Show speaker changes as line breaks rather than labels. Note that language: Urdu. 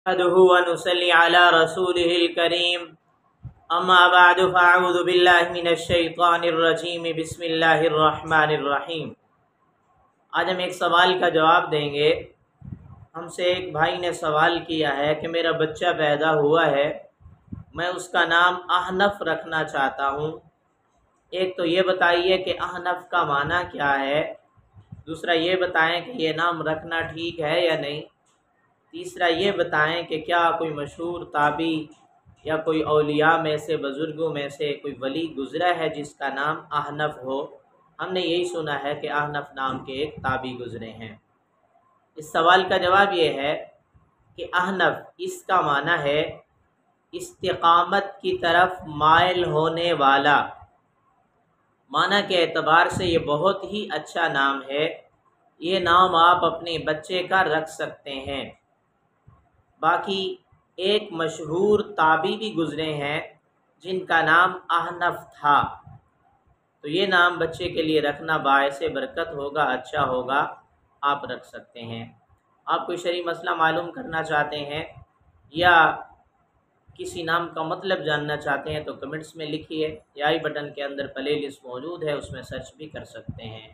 نحمده ونصلي على رسوله الكريم اما بعد فاعوذ بالله من الشیطان الرجیم بسم اللہ الرحمن الرحیم۔ آج ہم ایک سوال کا جواب دیں گے۔ ہم سے ایک بھائی نے سوال کیا ہے کہ میرا بچہ پیدا ہوا ہے، میں اس کا نام احنف رکھنا چاہتا ہوں۔ ایک تو یہ بتائیے کہ احنف کا معنی کیا ہے، دوسرا یہ بتائیں کہ یہ نام رکھنا ٹھیک ہے یا نہیں، تیسرا یہ بتائیں کہ کیا کوئی مشہور تابعی یا کوئی اولیاء میں سے بزرگوں میں سے کوئی ولی گزرا ہے جس کا نام احنف ہو۔ ہم نے یہی سنا ہے کہ احنف نام کے ایک تابعی گزرے ہیں۔ اس سوال کا جواب یہ ہے کہ احنف اس کا معنی ہے استقامت کی طرف مائل ہونے والا۔ معنی کے اعتبار سے یہ بہت ہی اچھا نام ہے، یہ نام آپ اپنے بچے کا رکھ سکتے ہیں۔ باقی ایک مشہور تابعی بھی گزرے ہیں جن کا نام احنف تھا، تو یہ نام بچے کے لیے رکھنا باعث برکت ہوگا، اچھا ہوگا، آپ رکھ سکتے ہیں۔ آپ کوئی شرعی مسئلہ معلوم کرنا چاہتے ہیں یا کسی نام کا مطلب جاننا چاہتے ہیں تو کمنٹس میں لکھیے، یا آئی بٹن کے اندر پلے لسٹ موجود ہے، اس میں سرچ بھی کر سکتے ہیں۔